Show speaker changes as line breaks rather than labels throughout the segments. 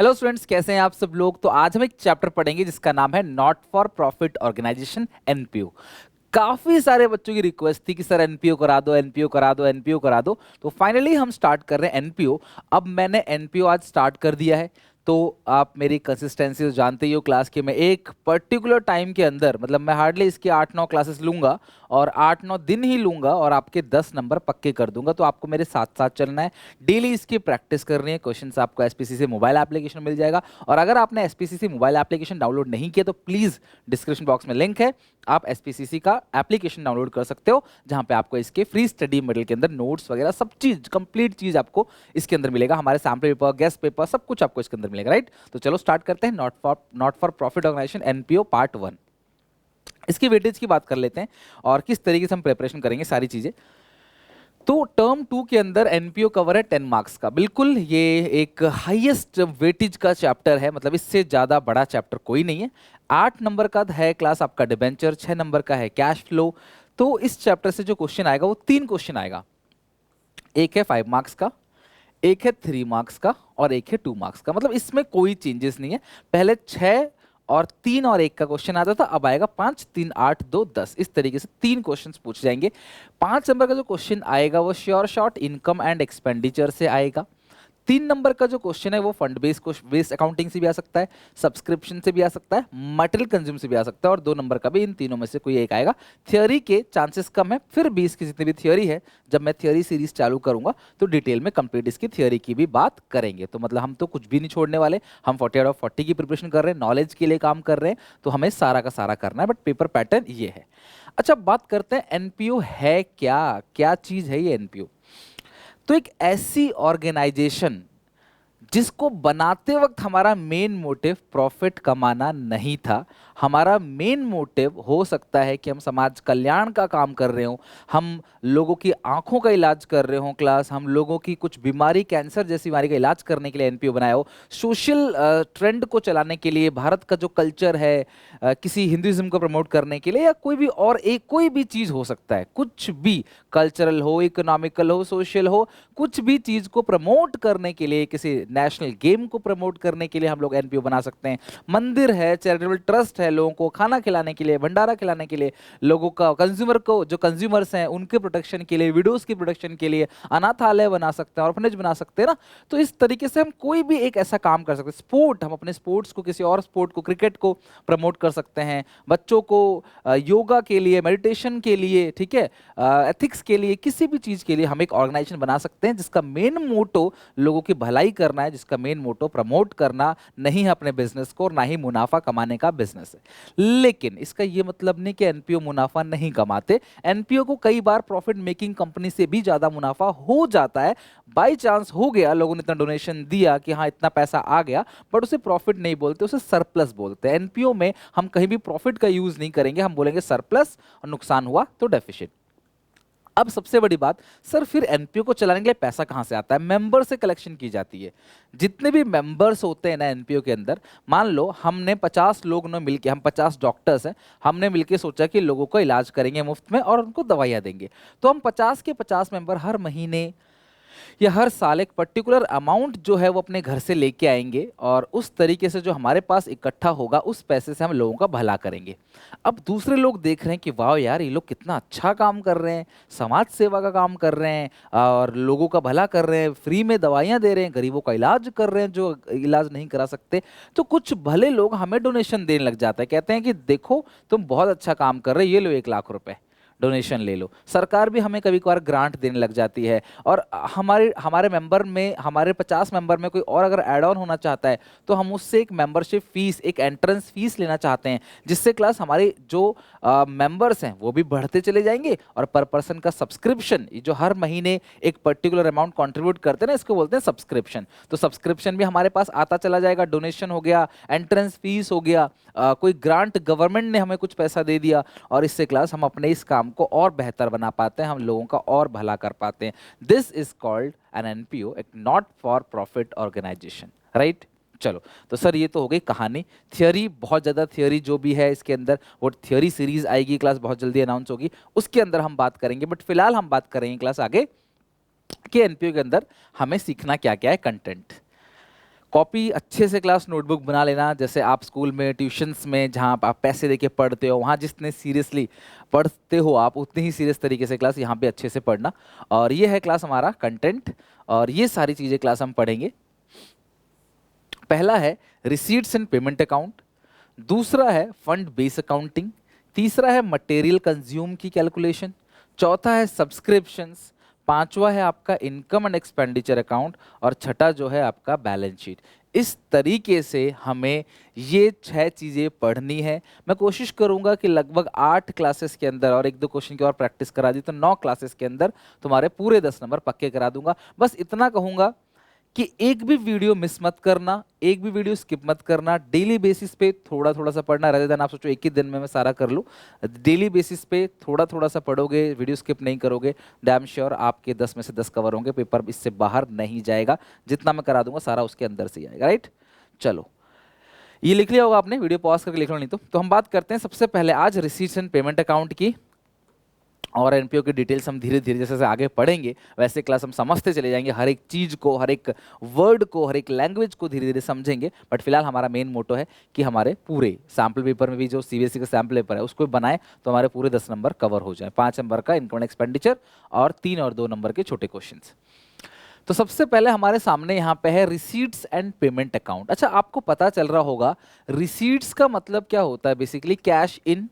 Hello students, कैसे हैं आप सब लोग। तो आज हम एक चैप्टर पढ़ेंगे जिसका नाम है not for profit organisation, NPO. काफी सारे बच्चों की रिक्वेस्ट थी कि सर एनपीओ करा दो, एनपीओ करा दो, एनपीओ करा दो। तो फाइनली हम स्टार्ट कर रहे हैं एनपीओ। अब मैंने एनपीओ आज स्टार्ट कर दिया है। तो आप मेरी कंसिस्टेंसी जानते ही हो क्लास के, मैं एक पर्टिकुलर टाइम के अंदर, मतलब मैं हार्डली इसकी 8-9 क्लासेस लूंगा और 8-9 दिन ही लूंगा और आपके 10 नंबर पक्के कर दूंगा। तो आपको मेरे साथ साथ चलना है, डेली इसकी प्रैक्टिस करनी है। क्वेश्चंस आपको एसपीसीसी मोबाइल एप्लीकेशन मिल जाएगा। और अगर आपने एसपीसीसी मोबाइल एप्लीकेशन डाउनलोड नहीं किया तो प्लीज डिस्क्रिप्शन बॉक्स में लिंक है, आप एसपीसीसी का एप्लीकेशन डाउनलोड कर सकते हो, जहां पे आपको इसके फ्री स्टडी मटेरियल के अंदर नोट्स वगैरह सब चीज, कंप्लीट चीज आपको इसके अंदर मिलेगा। हमारे सैम्पल पेपर, गेस्ट पेपर, सब कुछ आपको इसके अंदर मिलेगा। राइट, तो चलो स्टार्ट करते हैं। Not for profit organisation, NPO part 1। इसकी वेटेज की बात कर लेते हैं और किस तरीके से हम प्रिपरेशन करेंगे सारी चीजें। तो टर्म 2 के अंदर एनपीओ कवर है 10 मार्क्स का। बिल्कुल ये एक हाईएस्ट वेटेज का चैप्टर है, मतलब इससे ज्यादा बड़ा चैप्टर कोई नहीं है। 8 नंबर का है क्लास आपका डिबेंचर, 6 नंबर का है कैश फ्लो। तो इस चैप्टर से जो क्वेश्चन आएगा वो 3 क्वेश्चन आएगा। एक है 5 मार्क्स का, एक है 3 मार्क्स का और एक है 2 मार्क्स का। मतलब इसमें कोई चेंजेस नहीं है। पहले 6 और 3 और 1 का क्वेश्चन आता था, अब आएगा 5, 3, 8, 2, 10। इस तरीके से 3 क्वेश्चंस पूछ जाएंगे। 5 नंबर का जो क्वेश्चन आएगा वो sure short income and expenditure से आएगा। 3 नंबर का जो क्वेश्चन है वो फंड बेस्ड अकाउंटिंग से भी आ सकता है, सब्सक्रिप्शन से भी आ सकता है, मटेरियल कंज्यूम से भी आ सकता है, और 2 नंबर का भी। इन तीनों में से कोई एक आएगा। थियोरी के चांसेस कम है, फिर भी इसकी जितनी भी थियोरी है, जब मैं थियोरी सीरीज चालू करूंगा तो डिटेल में कंप्लीट इसकी थियोरी की भी बात करेंगे। तो मतलब हम तो कुछ भी नहीं छोड़ने वाले। हम 40 आउट ऑफ 40 की प्रिपरेशन कर रहे हैं, नॉलेज के लिए काम कर रहे हैं, तो हमें सारा का सारा करना है। बट पेपर पैटर्न ये है। अच्छा, बात करते हैं एनपीओ है क्या, क्या चीज है ये एनपीओ। तो एक ऐसी ऑर्गेनाइजेशन जिसको बनाते वक्त हमारा मेन मोटिव प्रॉफिट कमाना नहीं था। हमारा मेन मोटिव हो सकता है कि हम समाज कल्याण का काम कर रहे हो, हम लोगों की आंखों का इलाज कर रहे हो क्लास, हम लोगों की कुछ बीमारी, कैंसर जैसी बीमारी का इलाज करने के लिए एनपीओ बनाया हो, सोशल ट्रेंड को चलाने के लिए, भारत का जो कल्चर है किसी हिंदुइज्म को प्रमोट करने के लिए, या कोई भी और एक कोई भी चीज़ हो सकता है, कुछ भी, कल्चरल हो, इकोनॉमिकल हो, सोशल हो, कुछ भी चीज़ को प्रमोट करने के लिए, किसी नेशनल गेम को प्रमोट करने के लिए हम लोग एनपीओ बना सकते हैं। मंदिर है, चैरिटेबल ट्रस्ट है, लोगों को खाना खिलाने के लिए, भंडारा खिलाने के लिए, लोगों का कंज्यूमर को, जो कंज्यूमर्स हैं उनके प्रोटेक्शन के लिए, विडोज की प्रोटेक्शन के लिए अनाथालय बना सकते हैं, ऑर्फनेज बना सकते हैं ना। तो इस तरीके से हम कोई भी एक ऐसा काम कर सकते हैं। स्पोर्ट, हम अपने स्पोर्ट्स को, किसी और स्पोर्ट को, क्रिकेट को प्रमोट कर सकते हैं। बच्चों को योगा के लिए, मेडिटेशन के लिए, ठीक है, एथिक्स के लिए, किसी भी चीज़ के लिए हम एक ऑर्गेनाइजेशन बना सकते हैं जिसका मेन मोटो लोगों की भलाई करना है, जिसका मेन मोटो प्रमोट करना नहीं है अपने बिजनेस को, और ना ही मुनाफा कमाने का बिजनेस है। लेकिन इसका ये मतलब नहीं कि एनपीओ मुनाफा नहीं कमाते। एनपीओ को कई बार प्रॉफिट मेकिंग कंपनी से भी ज्यादा मुनाफा हो जाता है। बाई चांस हो गया, लोगों ने इतना डोनेशन दिया कि हाँ इतना पैसा आ गया, बट उसे प्रॉफिट नहीं बोलते, उसे सरप्लस बोलते हैं। एनपीओ में हम कहीं भी प्रॉफिट का यूज नहीं करेंगे, हम बोलेंगे सरप्लस, और नुकसान हुआ तो डेफिसिट। अब सबसे बड़ी बात, सर फिर एनपीओ को चलाने के लिए पैसा कहां से आता है। मेंबर से कलेक्शन की जाती है। जितने भी मेंबर्स होते हैं ना एनपीओ के अंदर, मान लो हमने 50 लोग ने मिलके, हम 50 डॉक्टर्स हैं, हमने मिलके सोचा कि लोगों का इलाज करेंगे मुफ्त में और उनको दवाइयां देंगे। तो हम 50 के 50 मेंबर हर महीने या हर साल एक पर्टिकुलर अमाउंट जो है वो अपने घर से लेके आएंगे, और उस तरीके से जो हमारे पास इकट्ठा होगा उस पैसे से हम लोगों का भला करेंगे। अब दूसरे लोग देख रहे हैं कि वाह यार, ये लोग कितना अच्छा काम कर रहे हैं, समाज सेवा का काम कर रहे हैं और लोगों का भला कर रहे हैं, फ्री में दवाइयाँ दे रहे हैं, गरीबों का इलाज कर रहे हैं जो इलाज नहीं करा सकते। तो कुछ भले लोग हमें डोनेशन देने लग जाते हैं, कहते हैं कि देखो तुम बहुत अच्छा काम कर रहे हो, ये लो 1 लाख रुपए डोनेशन ले लो। सरकार भी हमें कभी कभार ग्रांट देने लग जाती है। और हमारे हमारे मेंबर में, हमारे 50 मेंबर में कोई और अगर ऐड ऑन होना चाहता है तो हम उससे एक मेंबरशिप फीस, एक एंट्रेंस फीस लेना चाहते हैं, जिससे क्लास हमारे जो मेंबर्स हैं वो भी बढ़ते चले जाएंगे, और पर पर्सन का सब्सक्रिप्शन, जो हर महीने एक पर्टिकुलर अमाउंट कंट्रीब्यूट करते हैं ना, इसको बोलते हैं सब्सक्रिप्शन। तो सब्सक्रिप्शन भी हमारे पास आता चला जाएगा। डोनेशन हो गया, एंट्रेंस फीस हो गया, कोई ग्रांट गवर्नमेंट ने हमें कुछ पैसा दे दिया, और इससे क्लास हम अपने इस काम को और बेहतर बना पाते हैं, हम लोगों का और भला कर पाते हैं। This is called an NPO, एक not for profit organisation. Right, चलो। तो सर ये तो हो गई कहानी। थियोरी, बहुत ज़्यादा थियोरी जो भी है इसके अंदर, वो थियोरी सीरीज आएगी क्लास, बहुत जल्दी अनाउंस होगी, उसके अंदर हम बात करेंगे। बट फिलहाल हम बात करेंगे क्लास आगे कि एनपीओ के अंदर हमें सीखना क्या क्या है। कंटेंट, कॉपी अच्छे से क्लास नोटबुक बना लेना, जैसे आप स्कूल में ट्यूशन्स में जहाँ आप पैसे देके पढ़ते हो, वहाँ जितने सीरियसली पढ़ते हो आप उतने ही सीरियस तरीके से क्लास यहाँ पे अच्छे से पढ़ना। और ये है क्लास हमारा कंटेंट, और ये सारी चीज़ें क्लास हम पढ़ेंगे। पहला है रिसीट्स एंड पेमेंट अकाउंट, दूसरा है फंड बेस अकाउंटिंग, तीसरा है मटेरियल कंज्यूम की कैलकुलेशन, चौथा है सब्सक्रिप्शंस, पांचवा है आपका इनकम एंड एक्सपेंडिचर अकाउंट, और छठा जो है आपका बैलेंस शीट। इस तरीके से हमें ये 6 चीज़ें पढ़नी है। मैं कोशिश करूंगा कि लगभग 8 क्लासेस के अंदर और 1-2 क्वेश्चन की और प्रैक्टिस करा दी तो 9 क्लासेस के अंदर तुम्हारे पूरे 10 नंबर पक्के करा दूंगा। बस इतना कहूंगा कि एक भी वीडियो मिस मत करना, एक भी वीडियो स्किप मत करना, डेली बेसिस पे थोड़ा थोड़ा सा पढ़ना, rather than आप सोचो एक ही दिन में मैं सारा कर लूँ। डेली बेसिस पे थोड़ा थोड़ा सा पढ़ोगे, वीडियो स्किप नहीं करोगे, डैम श्योर आपके 10 में से 10 कवर होंगे, पेपर इससे बाहर नहीं जाएगा। जितना मैं करा दूंगा सारा उसके अंदर से ही आएगा, राइट। चलो, ये लिख लिया होगा आपने, वीडियो पॉज करके लिख लो नहीं तो हम बात करते हैं सबसे पहले आज रिसीट्स एंड पेमेंट अकाउंट की। और एनपीओ की डिटेल्स हम धीरे धीरे जैसे जैसे आगे पढ़ेंगे वैसे क्लास हम समझते चले जाएंगे, हर एक चीज़ को, हर एक वर्ड को, हर एक लैंग्वेज को धीरे धीरे समझेंगे। बट फिलहाल हमारा मेन मोटो है कि हमारे पूरे सैम्पल पेपर में भी जो सीबीएसई का सैम्पल पेपर है उसको बनाए तो हमारे पूरे 10 नंबर कवर हो जाए, 5 नंबर का इनकम एक्सपेंडिचर और 3 और 2 नंबर के छोटे क्वेश्चन। तो सबसे पहले हमारे सामने यहाँ पे है रिसीट्स एंड पेमेंट अकाउंट। अच्छा, आपको पता चल रहा होगा रिसीट्स का मतलब क्या होता है, बेसिकली कैश इन,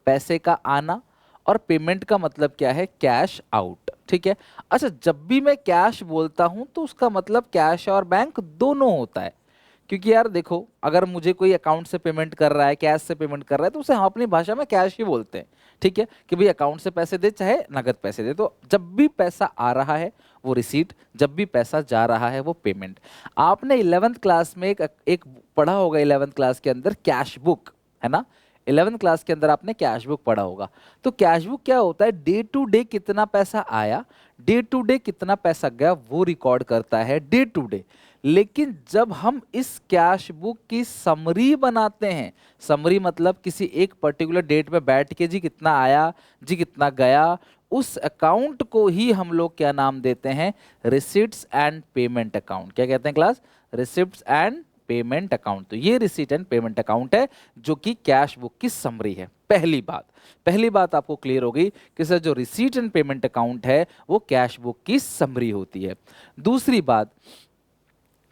पैसे का आना, और पेमेंट का मतलब क्या है, कैश आउट। ठीक है। अच्छा, जब भी मैं कैश बोलता हूं तो उसका मतलब कैश और बैंक दोनों होता है, क्योंकि यार देखो, अगर मुझे कोई अकाउंट से पेमेंट कर रहा है, कैश से पेमेंट कर रहा है, तो उसे हम अपनी भाषा में कैश ही बोलते हैं। ठीक है, कि भाई अकाउंट से पैसे दे चाहे नगद पैसे दे। तो जब भी पैसा आ रहा है वो रिसीट, जब भी पैसा जा रहा है वो पेमेंट। आपने 11th क्लास में एक पढ़ा होगा, 11th क्लास के अंदर कैश बुक, है ना। 11th क्लास के अंदर आपने कैश बुक पढ़ा होगा। तो कैश बुक क्या होता है, डे टू डे कितना पैसा आया, डे टू डे कितना पैसा गया, वो रिकॉर्ड करता है डे टू डे। लेकिन जब हम इस कैश बुक की समरी बनाते हैं, समरी मतलब किसी एक पर्टिकुलर डेट में बैठ के जी कितना आया, जी कितना गया, उस अकाउंट को ही हम लोग क्या नाम देते हैं, रिसिप्ट्स एंड पेमेंट अकाउंट। क्या कहते हैं class, receipts and payment account. तो ये रिसीट एंड पेमेंट अकाउंट है जो कि कैश बुक की समरी है। पहली बात आपको क्लियर हो गई कि सर जो रिसीट एंड पेमेंट अकाउंट है वो कैश बुक की समरी होती है। दूसरी बात,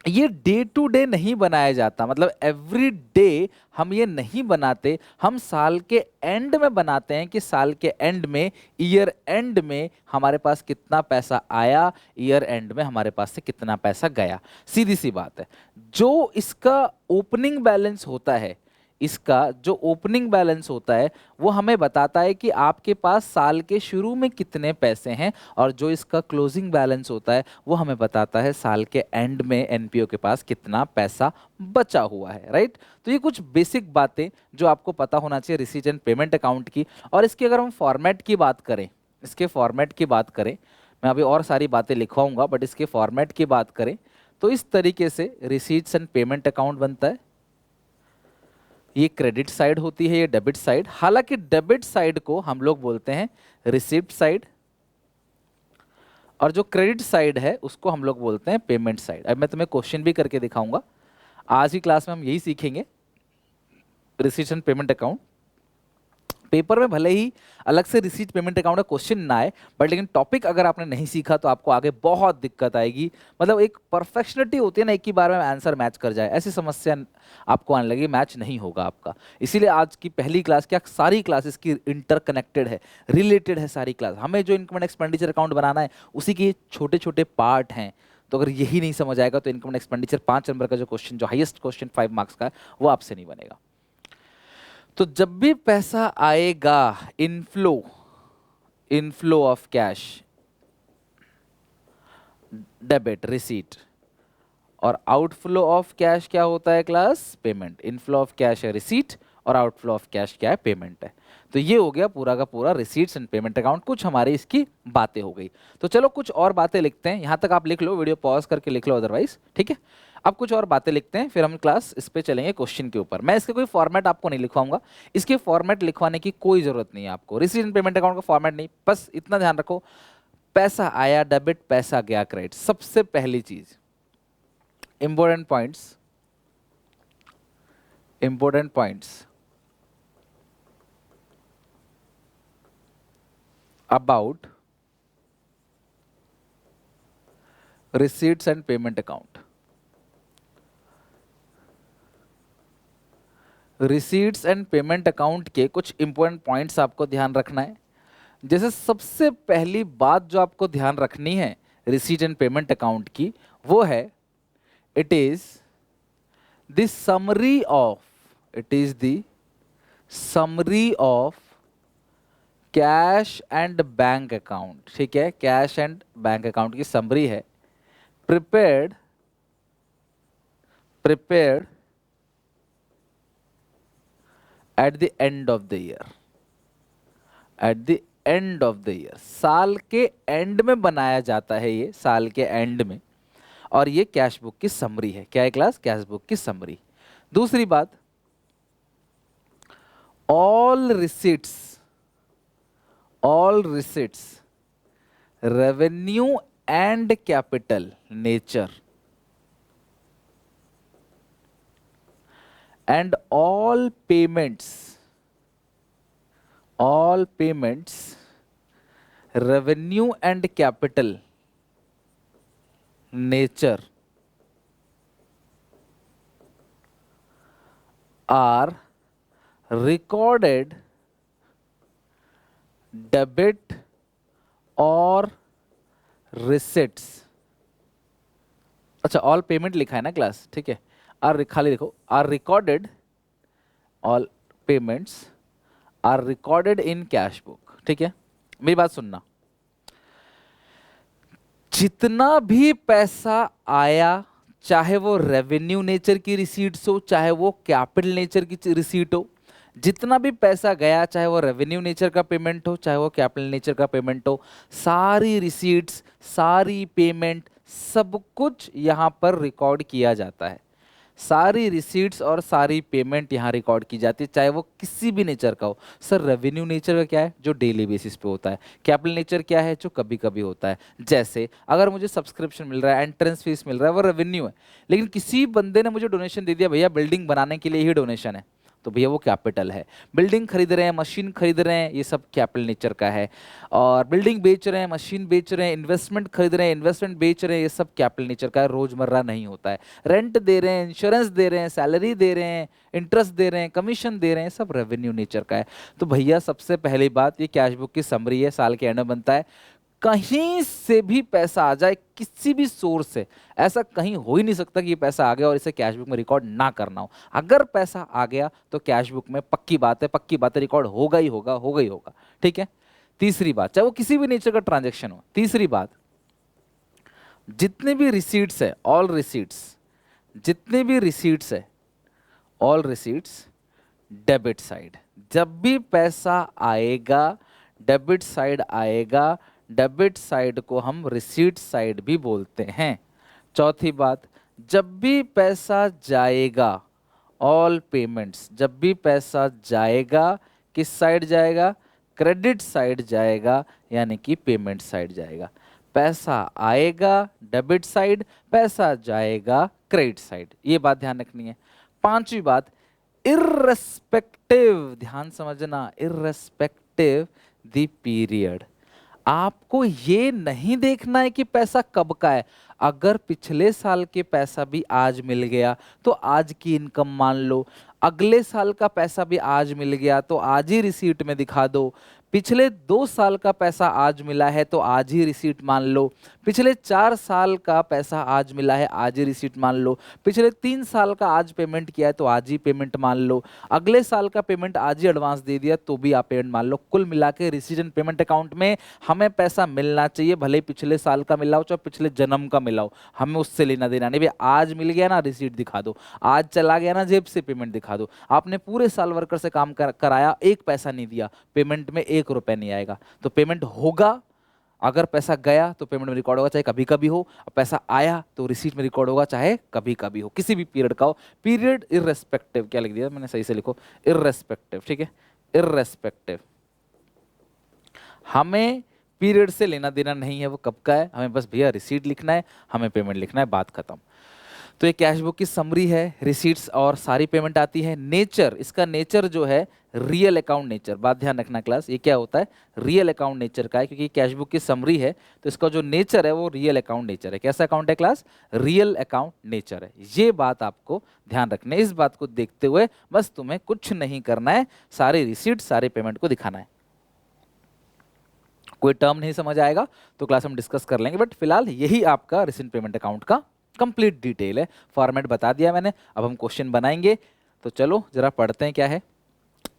ये डे टू डे नहीं बनाया जाता, मतलब एवरी डे हम ये नहीं बनाते, हम साल के एंड में बनाते हैं कि साल के एंड में, ईयर एंड में हमारे पास कितना पैसा आया, ईयर एंड में हमारे पास से कितना पैसा गया। सीधी सी बात है। जो इसका ओपनिंग बैलेंस होता है, इसका जो ओपनिंग बैलेंस होता है वो हमें बताता है कि आपके पास साल के शुरू में कितने पैसे हैं, और जो इसका क्लोजिंग बैलेंस होता है वो हमें बताता है साल के एंड में एनपीओ के पास कितना पैसा बचा हुआ है, राइट। तो ये कुछ बेसिक बातें जो आपको पता होना चाहिए रिसीट एंड पेमेंट अकाउंट की। और इसकी अगर हम फॉर्मेट की बात करें, इसके फॉर्मेट की बात करें, मैं अभी और सारी बातें लिखवाऊंगा, बट इसके फॉर्मेट की बात करें तो इस तरीके से रिसीट्स एंड पेमेंट अकाउंट बनता है। ये क्रेडिट साइड होती है, ये डेबिट साइड। हालांकि डेबिट साइड को हम लोग बोलते हैं रिसिप्ट साइड, और जो क्रेडिट साइड है उसको हम लोग बोलते हैं पेमेंट साइड। अब मैं तुम्हें क्वेश्चन भी करके दिखाऊंगा। आज की क्लास में हम यही सीखेंगे, receipts and payment account. Paper में भले ही अलग से रिसीट पेमेंट अकाउंट का क्वेश्चन ना आए, बट लेकिन टॉपिक अगर आपने नहीं सीखा तो आपको आगे बहुत दिक्कत आएगी। मतलब एक परफेक्शनिटी होती है ना, एक ही बार में आंसर मैच कर जाए, ऐसी समस्या आपको आने लगी, मैच नहीं होगा आपका। इसीलिए आज की पहली क्लास, क्या सारी क्लासेस की इंटरकनेक्टेड है, रिलेटेड है सारी क्लास। हमें जो इनकम एंड एक्सपेंडिचर अकाउंट बनाना है उसी के छोटे छोटे पार्ट हैं। तो अगर यही नहीं समझ आएगा तो इनकम एंड एक्सपेंडिचर 5 नंबर का जो क्वेश्चन, जो हाईएस्ट क्वेश्चन 5 मार्क्स का है, वो आपसे नहीं बनेगा। तो जब भी पैसा आएगा, inflow of cash, debit receipt, और आउटफ्लो ऑफ कैश क्या होता है class, payment. Inflow of cash है रिसीट, और आउटफ्लो ऑफ कैश क्या है, पेमेंट है। तो ये हो गया पूरा का पूरा रिसीट्स एंड पेमेंट अकाउंट। कुछ हमारी इसकी बातें हो गई। तो चलो कुछ और बातें लिखते हैं, यहां तक आप लिख लो, वीडियो पॉज करके लिख लो अदरवाइज, ठीक है। अब कुछ और बातें लिखते हैं, फिर हम क्लास इस पे चलेंगे क्वेश्चन के ऊपर। मैं इसके कोई फॉर्मेट आपको नहीं लिखवाऊंगा, इसके फॉर्मेट लिखवाने की कोई जरूरत नहीं है आपको। रिसीट एंड पेमेंट अकाउंट का फॉर्मेट नहीं, बस इतना ध्यान रखो, पैसा आया डेबिट, पैसा गया क्रेडिट। सबसे पहली चीज important points about receipts and payment account. Receipts and payment account के कुछ इंपॉर्टेंट पॉइंट्स आपको ध्यान रखना है। जैसे सबसे पहली बात जो आपको ध्यान रखनी है रिसीट एंड पेमेंट अकाउंट की, वो है it is the summary of cash and bank account. ठीक है, कैश एंड बैंक अकाउंट की समरी है, prepared at the end of the year, साल के एंड में बनाया जाता है ये, साल के एंड में, और ये कैश बुक की समरी है। क्या है क्लास? कैश बुक की समरी। दूसरी बात, all receipts revenue and capital nature and all payments revenue and capital nature are recorded debit or receipts। अच्छा, ऑल पेमेंट लिखा है ना क्लास, ठीक है, खाली लिखो are recorded, all payments are recorded in cash book. ठीक है, मेरी बात सुनना, जितना भी पैसा आया, चाहे वो रेवेन्यू नेचर की रिसीट्स हो, चाहे वो कैपिटल नेचर की रिसीट हो, जितना भी पैसा गया, चाहे वो रेवेन्यू नेचर का पेमेंट हो, चाहे वो कैपिटल नेचर का पेमेंट हो, सारी रिसीट्स, सारी पेमेंट, सब कुछ यहां पर रिकॉर्ड किया जाता है। सारी रिसीट्स और सारी पेमेंट यहाँ रिकॉर्ड की जाती है, चाहे वो किसी भी नेचर का हो। सर रेवेन्यू नेचर का क्या है? जो डेली बेसिस पे होता है। कैपिटल नेचर क्या है? जो कभी कभी होता है। जैसे अगर मुझे सब्सक्रिप्शन मिल रहा है, एंट्रेंस फीस मिल रहा है, वो रेवेन्यू है। लेकिन किसी बंदे ने मुझे डोनेशन दे दिया, भैया बिल्डिंग बनाने के लिए ही डोनेशन है, तो भैया वो कैपिटल है। बिल्डिंग खरीद रहे हैं, मशीन खरीद रहे हैं, ये सब कैपिटल नेचर का है। और बिल्डिंग बेच रहे हैं, मशीन बेच रहे हैं, इन्वेस्टमेंट खरीद रहे हैं, इन्वेस्टमेंट बेच रहे हैं, ये सब कैपिटल नेचर का है, रोजमर्रा नहीं होता है। रेंट दे रहे हैं, इंश्योरेंस दे रहे हैं, सैलरी दे रहे हैं, इंटरेस्ट दे रहे हैं, कमीशन दे रहे हैं, सब रेवेन्यू नेचर का है। तो भैया सबसे पहली बात, ये कैश बुक की समरी है, साल के एंड में बनता है। कहीं से भी पैसा आ जाए, किसी भी सोर्स से, ऐसा कहीं हो ही नहीं सकता कि ये पैसा आ गया और इसे कैश बुक में रिकॉर्ड ना करना हो। अगर पैसा आ गया तो कैश बुक में पक्की बात है रिकॉर्ड होगा ही होगा। ठीक है। तीसरी बात, चाहे वो किसी भी नेचर का ट्रांजैक्शन हो। तीसरी बात, जितने भी रिसीट्स है, ऑल रिसीट्स, जितने भी रिसीट्स है, ऑल रिसीट्स डेबिट साइड। जब भी पैसा आएगा डेबिट साइड आएगा, डेबिट साइड को हम रिसीट साइड भी बोलते हैं। चौथी बात, जब भी पैसा जाएगा, ऑल पेमेंट्स, जब भी पैसा जाएगा, किस साइड जाएगा? क्रेडिट साइड जाएगा, यानी कि पेमेंट साइड जाएगा। पैसा आएगा डेबिट साइड, पैसा जाएगा क्रेडिट साइड, ये बात ध्यान रखनी है। पांचवी बात, इर्रेस्पेक्टिव, ध्यान समझना, इर्रेस्पेक्टिव द पीरियड। आपको ये नहीं देखना है कि पैसा कब का है। अगर पिछले साल के पैसा भी आज मिल गया तो आज की इनकम मान लो, अगले साल का पैसा भी आज मिल गया तो आज ही रिसीट में दिखा दो, पिछले 2 साल का पैसा आज मिला है तो आज ही रिसीट मान लो, पिछले 4 साल का पैसा आज मिला है आज ही रिसीट मान लो, पिछले 3 साल का आज पेमेंट किया है तो आज ही पेमेंट मान लो, अगले साल का पेमेंट आज ही एडवांस दे दिया तो भी आप पेमेंट मान लो। कुल मिला के रिसीट एंड पेमेंट अकाउंट में हमें पैसा मिलना चाहिए, भले ही पिछले साल का मिला हो चाहे पिछले जन्म का मिला हो, हमें उससे लेना देना नहीं। भाई आज मिल गया ना, रिसीट दिखा दो, आज चला गया ना जेब से, पेमेंट दिखा दो। आपने पूरे साल वर्कर से काम कराया, एक पैसा नहीं दिया, पेमेंट में 1 रुपए नहीं आएगा, तो पेमेंट होगा। अगर पैसा गया तो पेमेंट में रिकॉर्ड होगा, चाहे कभी कभी हो, पैसा आया तो रिसीट में रिकॉर्ड होगा, चाहे कभी कभी हो, किसी भी पीरियड का हो। पीरियड इररेस्पेक्टिव, क्या लिख दिया मैंने, सही से लिखो, इररेस्पेक्टिव। ठीक है, इररेस्पेक्टिव, हमें पीरियड से लेना देना नहीं है वो कब का है, हमें बस भैया रिसीट लिखना है, हमें पेमेंट लिखना है, बात खत्म। तो ये कैश बुक की समरी है, रिसीट्स और सारी पेमेंट आती है। नेचर, इसका नेचर जो है रियल अकाउंट नेचर, बात ध्यान रखना क्लास, ये क्या होता है रियल अकाउंट नेचर का है, क्योंकि कैश बुक की समरी है तो इसका जो नेचर है वो रियल अकाउंट नेचर है। कैसा अकाउंट है क्लास? रियल अकाउंट नेचर है। ये बात आपको ध्यान रखना है। इस बात को देखते हुए बस तुम्हें कुछ नहीं करना है, सारे रिसीट सारे पेमेंट को दिखाना है। कोई टर्म नहीं समझ आएगा तो क्लास हम डिस्कस कर लेंगे, बट फिलहाल यही आपका रिसेंट पेमेंट अकाउंट का कंप्लीट डिटेल है। फॉर्मेट बता दिया मैंने, अब हम क्वेश्चन बनाएंगे। तो चलो जरा पढ़ते हैं क्या है।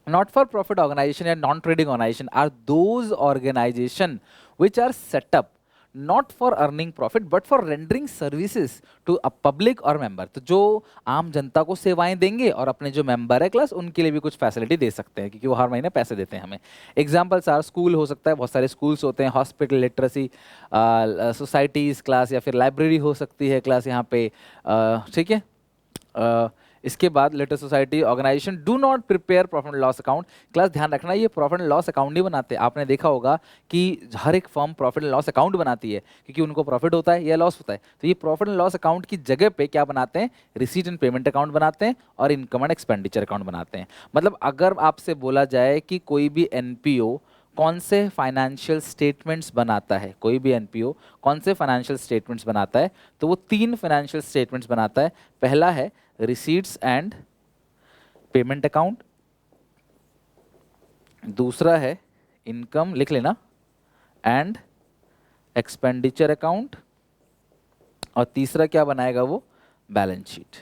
नॉट फॉर प्रॉफिट ऑर्गेनाइजेशन या non trading organisation are those organisation which are set up not for earning profit but for rendering services to a public और मेंबर। तो जो आम जनता को सेवाएं देंगे और अपने जो मेंबर है क्लास उनके लिए भी कुछ फैसिलिटी दे सकते हैं, क्योंकि वो हर महीने पैसे देते हैं हमें। एग्जाम्पल्स आर स्कूल हो सकता है, बहुत सारे स्कूल्स होते हैं, हॉस्पिटल, लिटरेसी सोसाइटीज़ क्लास, या फिर लाइब्रेरी हो सकती है क्लास यहाँ पे, ठीक है। इसके बाद latter society organisation do not prepare profit and loss account. Class ध्यान रखना, ये प्रॉफिट एंड लॉस अकाउंट नहीं बनाते। आपने देखा होगा कि हर एक firm profit and loss account बनाती है, क्योंकि उनको प्रॉफिट होता है या लॉस होता है। तो ये प्रॉफिट एंड लॉस अकाउंट की जगह पे क्या बनाते हैं? रिसीट एंड पेमेंट अकाउंट बनाते हैं और इनकम एंड एक्सपेंडिचर अकाउंट बनाते हैं। मतलब अगर आपसे बोला जाए कि कोई भी एनपीओ कौन से फाइनेंशियल स्टेटमेंट्स बनाता है, कोई भी एनपीओ कौन से फाइनेंशियल स्टेटमेंट्स बनाता है, तो वो 3 फाइनेंशियल स्टेटमेंट्स बनाता है। पहला है रिसीट्स एंड पेमेंट अकाउंट, दूसरा है इनकम, लिख लेना, एंड एक्सपेंडिचर अकाउंट, और तीसरा क्या बनाएगा वो? Balance sheet.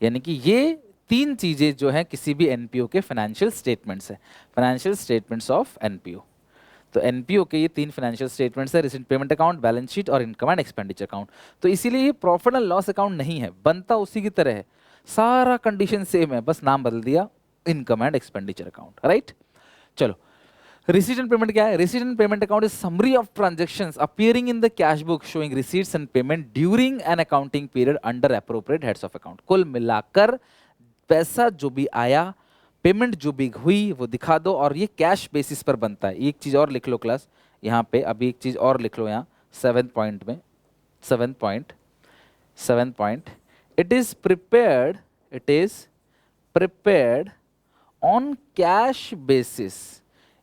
यानी कि ये 3 चीजें जो हैं किसी भी एनपीओ के फाइनेंशियल स्टेटमेंट्स हैं, फाइनेंशियल स्टेटमेंट्स ऑफ एनपीओ। तो एनपीओ के ये 3 फाइनेंशियल स्टेटमेंट्स है, receipt, payment account, balance sheet और इनकम एंड एक्सपेंडिचर अकाउंट। तो इसीलिए ये प्रॉफिट एंड लॉस अकाउंट नहीं है, बनता उसी की तरह है, सारा कंडीशन सेम है, बस नाम बदल दिया, income and expenditure account, right. चलो, रिसीट एंड पेमेंट क्या है? Receipt and payment account is summary of transactions appearing in the cash book showing receipts and payment during an accounting period under appropriate heads of account. कुल मिलाकर पैसा जो भी आया, payment जो भी हुई वो दिखा दो, और ये कैश बेसिस पर बनता है। एक चीज और लिख लो क्लास यहाँ पे, अभी एक चीज और लिख लो यहाँ 7th पॉइंट में, 7th point, it is prepared on cash basis।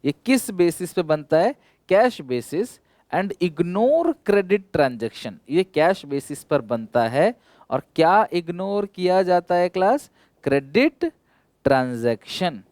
ये किस बेसिस पे बनता है? Cash basis, and ignore credit transaction. ये कैश बेसिस पर बनता है, और क्या इग्नोर किया जाता है क्लास? Credit transaction.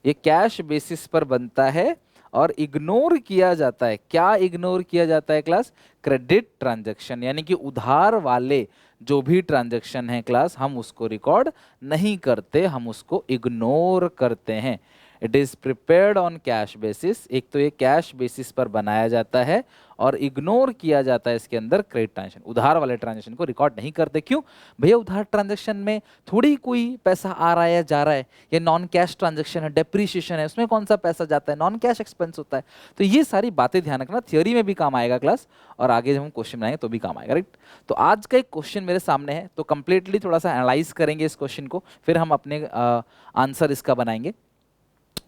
ये कैश बेसिस पर बनता है और इग्नोर किया जाता है, क्या इग्नोर किया जाता है क्लास? Credit transaction. यानी कि उधार वाले जो भी ट्रांजैक्शन है क्लास, हम उसको रिकॉर्ड नहीं करते, हम उसको इग्नोर करते हैं। It is prepared on cash basis. एक तो ये कैश बेसिस पर बनाया जाता है और इग्नोर किया जाता है इसके अंदर क्रेडिट ट्रांजैक्शन। उधार वाले ट्रांजैक्शन को रिकॉर्ड नहीं करते। क्यों भैया? उधार ट्रांजैक्शन में थोड़ी कोई पैसा आ रहा है या जा रहा है, ये नॉन कैश ट्रांजैक्शन है, डेप्रीशिएशन है, उसमें कौन सा पैसा जाता है? नॉन कैश एक्सपेंस होता है। तो ये सारी बातें ध्यान रखना, थियोरी में भी काम आएगा क्लास, और आगे जब हम क्वेश्चन बनाएंगे तो भी काम आएगा, राइट। तो आज का एक क्वेश्चन मेरे सामने है, तो कंप्लीटली थोड़ा सा एनालाइज करेंगे इस क्वेश्चन को, फिर हम अपने आंसर इसका बनाएंगे।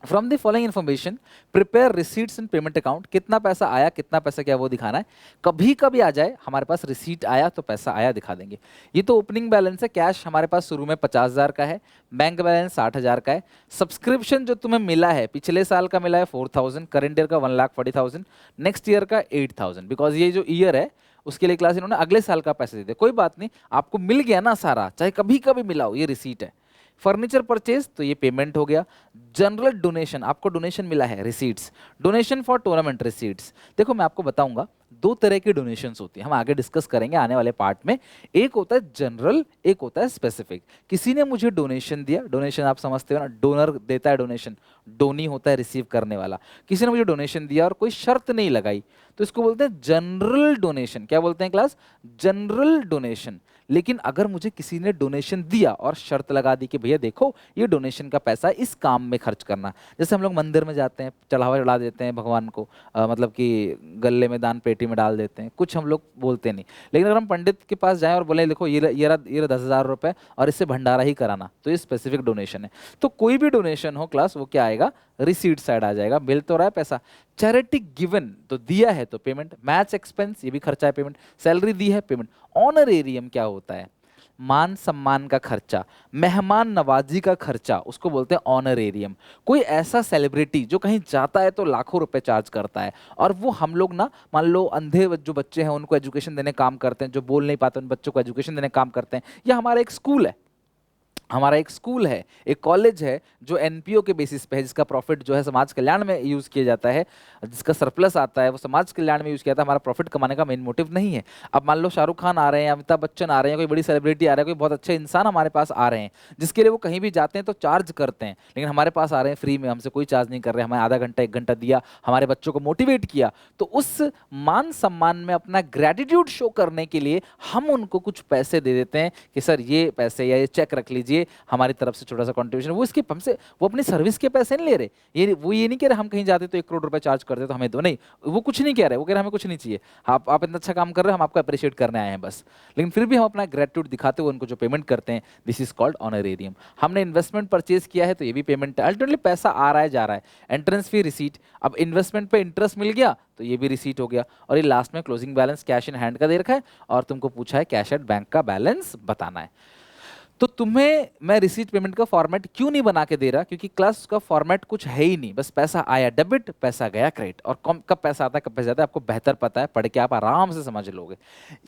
From the following information prepare receipts and payment account. कितना पैसा आया, कितना पैसा क्या वो दिखाना है। कभी कभी आ जाए हमारे पास रिसीट आया तो पैसा आया दिखा देंगे। ये तो ओपनिंग बैलेंस है, कैश हमारे पास शुरू में 50,000 का है, बैंक बैलेंस 60,000 का है। सब्सक्रिप्शन जो तुम्हें मिला है पिछले साल का मिला है 4,000, करंट ईयर का 1,40,000, नेक्स्ट ईयर का 8,000, बिकॉज ये जो ईयर है उसके लिए क्लास इन्होंने अगले साल का पैसा दे दिया। कोई बात नहीं, आपको मिल गया ना सारा, चाहे कभी कभी मिला हो, ये रिसीट है। फर्नीचर परचेज तो ये पेमेंट हो गया। जनरल डोनेशन, आपको डोनेशन मिला है, receipts. Donation for tournament receipts, देखो मैं आपको बताऊंगा 2 तरह की डोनेशंस होती है, हम आगे डिस्कस करेंगे आने वाले पार्ट में। एक होता है जनरल, एक होता है स्पेसिफिक। किसी ने मुझे डोनेशन दिया, डोनेशन आप समझते हो ना, डोनर देता है डोनेशन, डोनी होता है रिसीव करने वाला। किसी ने मुझे डोनेशन दिया और कोई शर्त नहीं लगाई, तो इसको बोलते हैं जनरल डोनेशन। क्या बोलते हैं क्लास? General donation. लेकिन अगर मुझे किसी ने डोनेशन दिया और शर्त लगा दी कि भैया देखो ये डोनेशन का पैसा इस काम में खर्च करना, जैसे हम लोग मंदिर में जाते हैं, चढ़ावा चढ़ा देते हैं भगवान को, मतलब कि गले में दान पेटी में डाल देते हैं, कुछ हम लोग बोलते नहीं। लेकिन अगर हम पंडित के पास जाएं और बोले देखो ये रहा 10,000 रुपए और इससे भंडारा ही कराना, तो ये स्पेसिफिक डोनेशन है। तो कोई भी डोनेशन हो क्लास, वो क्या आएगा? रिसीट साइड आ जाएगा, मिल तो रहा है पैसा। चैरिटी गिवन, तो दिया है तो पेमेंट। मैच एक्सपेंस, ये भी खर्चा है, पेमेंट। सैलरी दी है, पेमेंट। ऑनरेरियम क्या होता है? मान सम्मान का खर्चा, मेहमान नवाजी का खर्चा, उसको बोलते हैं ऑनरेरियम। कोई ऐसा सेलिब्रिटी जो कहीं जाता है तो लाखों रुपए चार्ज करता है, और वो हम लोग ना, मान लो अंधे जो बच्चे हैं उनको एजुकेशन देने काम करते हैं, जो बोल नहीं पाते उन बच्चों को एजुकेशन देने काम करते हैं, या हमारा एक स्कूल है, हमारा एक स्कूल है, एक कॉलेज है जो एनपीओ के बेसिस पे है, जिसका प्रॉफिट जो है समाज कल्याण में यूज किया जाता है, जिसका सरप्लस आता है वो समाज कल्याण में यूज किया जाता है, हमारा प्रॉफिट कमाने का मेन मोटिव नहीं है। अब मान लो शाहरुख खान आ रहे हैं, अमिताभ बच्चन आ रहे हैं, कोई बड़ी सेलिब्रिटी आ रहा है, कोई बहुत अच्छे इंसान हमारे पास आ रहे हैं, जिसके लिए वो कहीं भी जाते हैं तो चार्ज करते हैं, लेकिन हमारे पास आ रहे हैं फ्री में, हमसे कोई चार्ज नहीं कर रहे, हमें आधा घंटा 1 घंटा दिया, हमारे बच्चों को मोटिवेट किया, तो उस मान सम्मान में अपना ग्रेटिट्यूड शो करने के लिए हम उनको कुछ पैसे दे देते हैं कि सर ये पैसे या ये चेक रख लीजिए, हमारी तरफ से छोटा सा कंट्रीब्यूशन। वो इसके हमसे, वो अपनी सर्विस के पैसे नहीं ले रहे, ये नहीं कह रहे हम कहीं जाते तो 1 करोड़ रुपए चार्ज करते तो हमें दो, नहीं, वो कुछ नहीं कह रहे, वो कह रहे हमें कुछ नहीं चाहिए, आप इतना अच्छा काम कर रहे हो, हम आपको अप्रिशिएट करने आए हैं बस। लेकिन फिर भी हम अपना ग्रेटिट्यूड दिखाते हुए उनको जो पेमेंट करते हैं, दिस इज कॉल्ड ऑनरेरियम। हमने इन्वेस्टमेंट परचेज किया है तो ये भी पेमेंट है, अल्टीमेटली पैसा आ रहा है जा रहा है, एंट्रेंस फी रिसीट, अब इन्वेस्टमेंट पे इंटरेस्ट मिल गया तो ये भी रिसीट हो गया, और ये लास्ट में closing balance cash in hand का दे रखा है, और तुमको पूछा है कैश एट बैंक का बैलेंस बताना है। तो तुम्हें मैं रिसीट पेमेंट का फॉर्मेट क्यों नहीं बना के दे रहा, क्योंकि क्लास का फॉर्मेट कुछ है ही नहीं, बस पैसा आया डेबिट, पैसा गया क्रेडिट, और कब पैसा आता है कब पैसा जाता है आपको बेहतर पता है, पढ़ के आप आराम से समझ लोगे।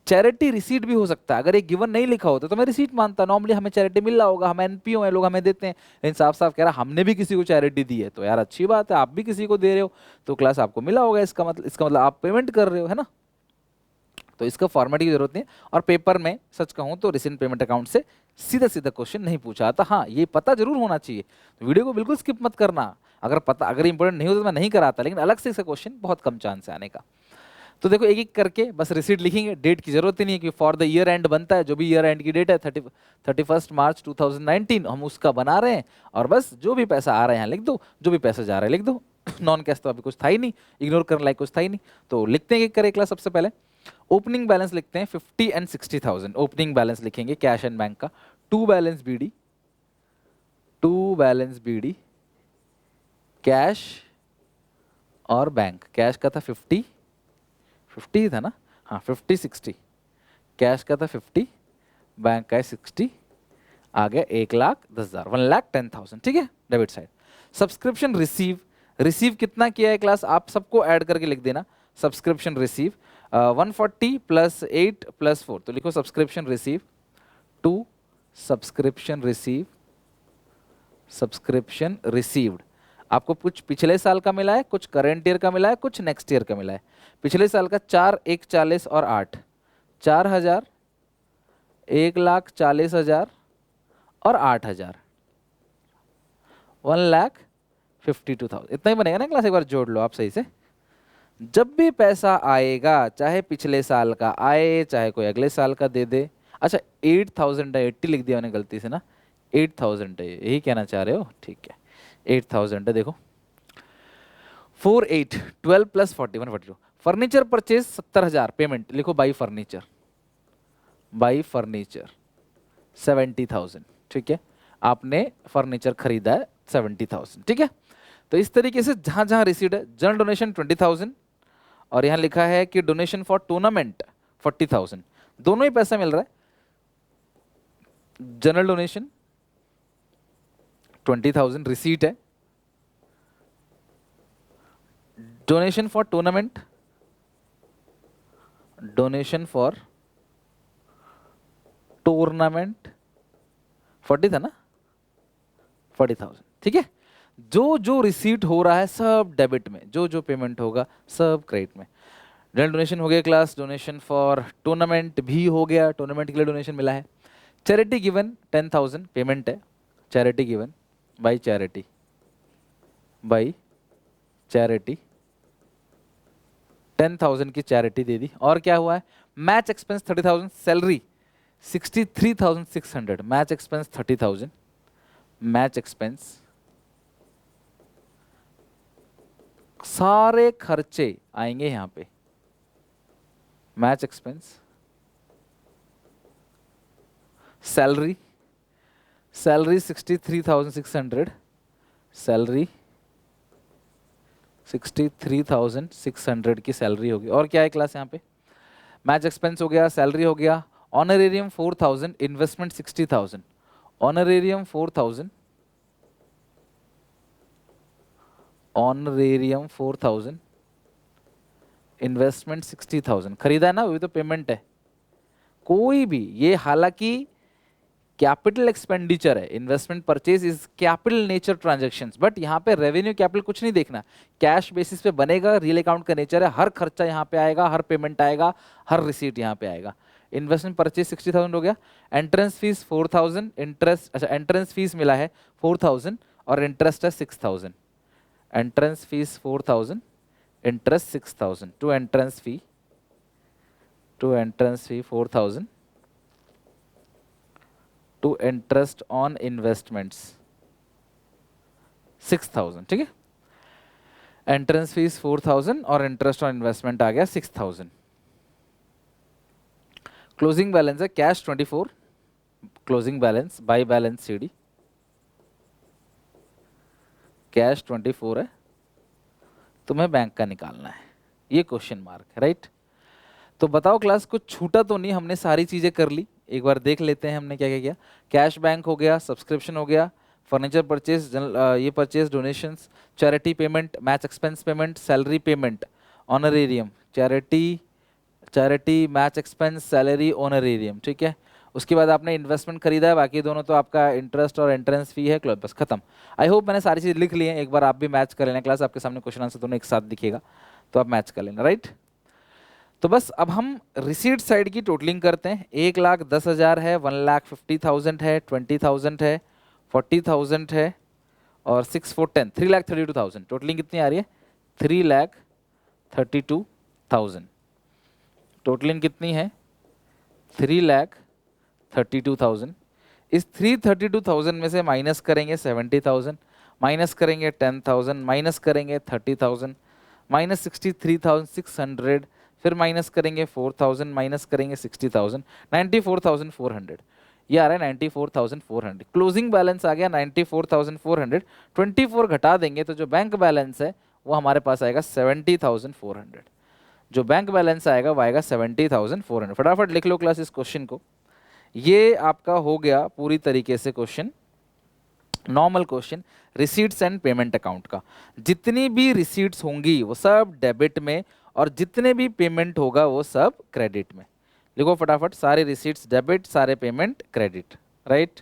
चैरिटी रिसीट भी हो सकता है, अगर एक गिवन नहीं लिखा होता तो मैं रिसीट मानता, नॉर्मली हमें चैरिटी मिल रहा होगा, हम एनपीओ हैं, लोग हमें देते हैं, लेकिन साफ साफ कह रहा हमने भी किसी को चैरिटी दी है, तो यार अच्छी बात है, आप भी किसी को दे रहे हो तो क्लास आपको मिला होगा, इसका मतलब आप पेमेंट कर रहे हो, है ना। तो इसका फॉर्मेट की जरूरत नहीं है, और पेपर में सच कहूँ तो रिसेंट पेमेंट अकाउंट से सीधा सीधा क्वेश्चन नहीं पूछा आता, हाँ ये पता जरूर होना चाहिए, तो वीडियो को बिल्कुल स्किप मत करना, अगर इंपॉर्टेंट नहीं हो तो मैं नहीं कराता, लेकिन अलग से इसका क्वेश्चन बहुत कम चांस है आने का। तो देखो एक एक करके बस रिसीट लिखेंगे, डेट की जरूरत ही नहीं है कि फॉर द ईयर एंड बनता है, जो भी ईयर एंड की डेट है 31 मार्च 2019 हम उसका बना रहे हैं, और बस जो भी पैसा आ रहा है लिख दो, जो भी पैसा जा रहा है लिख दो। नॉन कैश तो अभी कुछ था ही नहीं, इग्नोर करने लायक कुछ था ही नहीं, तो लिखते हैं एक करें क्लास। सबसे पहले ओपनिंग बैलेंस लिखते हैं 50 एंड 60,000, ओपनिंग बैलेंस लिखेंगे कैश एंड बैंक का। टू बैलेंस बीडी कैश और बैंक, कैश का था 50 ही था ना, हाँ 50-60, कैश का था 50, बैंक का है 60, आ गया 1,10,000, 1,10,000, ठीक है डेबिट साइड। सब्सक्रिप्शन रिसीव कितना किया है क्लास, आप सबको ऐड करके लिख देना, सब्सक्रिप्शन रिसीव 140 + 8 + 4, तो लिखो subscription receive to subscription received. आपको कुछ पिछले साल का मिला है, कुछ करंट ईयर का मिला है, कुछ नेक्स्ट ईयर का मिला है। पिछले साल का 4, 1, 40 और 8, 4,000, 1,40,000 और 8,000, 1,52,000, इतना ही बनेगा ना क्लास, एक बार जोड़ लो आप सही से। जब भी पैसा आएगा, चाहे पिछले साल का आए चाहे कोई अगले साल का दे दे, अच्छा 8,000 है, 80 लिख दिया मैंने गलती से ना, 8,000 है, यही कहना चाह रहे हो, ठीक है 8,000 है। देखो 48, 12 + 40, 142। फर्नीचर परचेज 70,000, पेमेंट लिखो बाई फर्नीचर 70,000, ठीक है, आपने फर्नीचर खरीदा है 70,000, ठीक है। तो इस तरीके से जहां जहां रिसीट है, जनरल डोनेशन 20,000, और यहां लिखा है कि डोनेशन फॉर टूर्नामेंट 40,000, दोनों ही पैसा मिल रहा है। जनरल डोनेशन 20,000 रिसीट है, donation for tournament, donation for tournament 40 था ना, 40,000, ठीक है। जो जो रिसीट हो रहा है सब डेबिट में, जो जो पेमेंट होगा सब क्रेडिट में। जनरल डोनेशन हो गया क्लास, डोनेशन फॉर टूर्नामेंट भी हो गया, टूर्नामेंट के लिए डोनेशन मिला है। चैरिटी गिवन 10,000, पेमेंट है, चैरिटी गिवन बाई चैरिटी 10,000 की चैरिटी दे दी। और क्या हुआ है, match expense 30,000, salary 63,600, match expense 30,000, match expense सारे खर्चे आएंगे यहां पे, मैच एक्सपेंस, सैलरी 63,600, सैलरी 63,600 की सैलरी होगी। और क्या है क्लास यहाँ पे, मैच एक्सपेंस हो गया, सैलरी हो गया, honorarium 4000, investment 60,000, honorarium 4000, honorarium 4000, investment 60,000, खरीदा है ना, वही तो पेमेंट है। कोई भी ये हालांकि कैपिटल एक्सपेंडिचर है, investment purchase is capital nature transactions, but यहाँ पे रेवेन्यू कैपिटल कुछ नहीं देखना, कैश बेसिस पे बनेगा, रियल अकाउंट का नेचर है, हर खर्चा यहाँ पे आएगा, हर पेमेंट आएगा, हर रिसीट यहाँ पे आएगा। इन्वेस्टमेंट परचेज 60,000 हो गया, एंट्रेंस फीस 4,000, इंटरेस्ट, अच्छा एंट्रेंस फीस मिला है 4,000 और इंटरेस्ट है 6,000, entrance fees 4,000, interest 6,000, to entrance fee 4,000, to interest on investments 6,000, ठीक है। एंट्रेंस फीस 4,000 और इंटरेस्ट ऑन इन्वेस्टमेंट आ गया 6,000। क्लोजिंग बैलेंस है cash 24, closing balance by balance CD cash 24 है, तुम्हें बैंक का निकालना है, ये क्वेश्चन मार्क है, राइट। तो बताओ क्लास कुछ छूटा तो नहीं, हमने सारी चीजें कर ली, एक बार देख लेते हैं हमने क्या क्या किया। कैश बैंक हो गया, सब्सक्रिप्शन हो गया, फर्नीचर परचेज, ये purchase, donations, charity payment, match expense payment, salary payment, honorarium, charity match expense, salary, honorarium, ठीक है। उसके बाद आपने इन्वेस्टमेंट खरीदा है, बाकी दोनों तो आपका इंटरेस्ट और एंट्रेंस फी है, क्लोज, बस खत्म। आई होप मैंने सारी चीज़ लिख ली है, एक बार आप भी मैच कर लेना, क्लास आपके सामने क्वेश्चन आंसर दोनों एक साथ दिखेगा, तो आप मैच कर लेना, राइट। तो बस अब हम रिसीट साइड की टोटलिंग करते हैं। 1,10,000 है, 1,50,000 है, 20,000 है, 40,000 है और 6 4 10, 3,32,000। टोटलिंग कितनी आ रही है? 3,32,000। टोटलिंग कितनी है? 3,32,000। इस 332,000 में से माइनस करेंगे 70,000, माइनस करेंगे 10,000, माइनस करेंगे 30,000, माइनस 63,600, फिर माइनस करेंगे 4,000, माइनस करेंगे 60,000, 94,400। ये आ रहा है 94,400। क्लोजिंग बैलेंस आ गया 94,400। 24 घटा देंगे तो जो बैंक बैलेंस है वो हमारे पास आएगा 70,400। जो बैंक बैलेंस आएगा वो आएगा 70,400। फटाफट लिख लो क्लास इस क्वेश्चन को। ये आपका हो गया पूरी तरीके से question, normal question receipts and payment account का। जितनी भी रिसीट्स होंगी वो सब डेबिट में और जितने भी पेमेंट होगा वो सब क्रेडिट में। लिखो फटाफट, सारे रिसीट्स डेबिट, सारे पेमेंट क्रेडिट, राइट।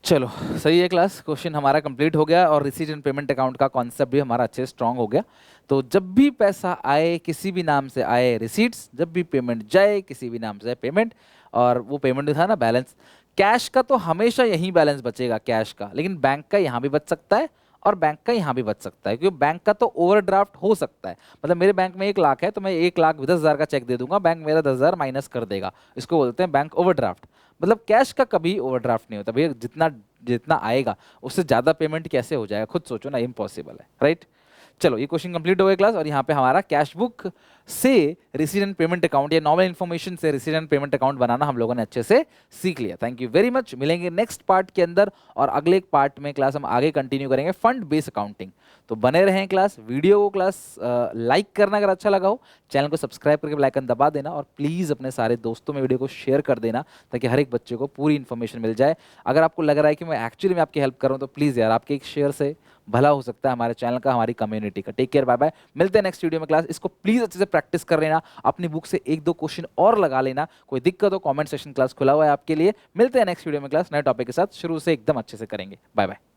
चलो सही है क्लास, क्वेश्चन हमारा कंप्लीट हो गया और रिसीट एंड पेमेंट अकाउंट का कॉन्सेप्ट भी हमारा अच्छे स्ट्रांग हो गया। तो जब भी पैसा आए किसी भी नाम से आए रिसीट्स, जब भी पेमेंट जाए किसी भी नाम से पेमेंट, और वो पेमेंट था ना बैलेंस, कैश का तो हमेशा यही बैलेंस बचेगा कैश का, लेकिन बैंक का यहाँ भी बच सकता है और बैंक का यहाँ भी बच सकता है, क्योंकि बैंक का तो ओवरड्राफ्ट हो सकता है। मतलब मेरे बैंक में 1,00,000 है तो मैं 1,10,000 का चेक दे दूंगा, बैंक मेरा 10,000 माइनस कर देगा, इसको बोलते हैं बैंक ओवरड्राफ्ट। मतलब कैश का कभी ओवरड्राफ्ट नहीं होता भैया, जितना जितना आएगा उससे ज़्यादा पेमेंट कैसे हो जाएगा, खुद सोचो ना, इम्पॉसिबल है, राइट। चलो ये क्वेश्चन कंप्लीट हो गया क्लास, और यहाँ पे हमारा कैश बुक से रिसीट एंड पेमेंट अकाउंट या नॉर्मल इन्फॉर्मेशन से रिसीट एंड पेमेंट अकाउंट बनाना हम लोगों ने अच्छे से सीख लिया। Thank you very much. मिलेंगे नेक्स्ट पार्ट के अंदर और अगले एक पार्ट में क्लास हम आगे कंटिन्यू करेंगे फंड बेस्ड अकाउंटिंग। तो बने रहें क्लास, वीडियो को क्लास लाइक करना अगर अच्छा लगा हो, चैनल को सब्सक्राइब करके बेल आइकन दबा देना और प्लीज़ अपने सारे दोस्तों में वीडियो को शेयर कर देना ताकि हर एक बच्चे को पूरी इन्फॉर्मेशन मिल जाए। अगर आपको लग रहा है कि मैं एक्चुअली में आपकी हेल्प कर रहा हूँ तो प्लीज़ यार आपके एक शेयर से भला हो सकता है हमारे चैनल का, हमारी कम्युनिटी का। टेक केयर, बाय बाय, मिलते हैं नेक्स्ट वीडियो में क्लास। इसको प्लीज अच्छे से प्रैक्टिस कर लेना, अपनी बुक से 1-2 क्वेश्चन और लगा लेना, कोई दिक्कत हो कमेंट सेक्शन क्लास खुला हुआ है आपके लिए। मिलते हैं नेक्स्ट वीडियो में क्लास नए टॉपिक के साथ, शुरू से एकदम अच्छे से करेंगे। Bye bye.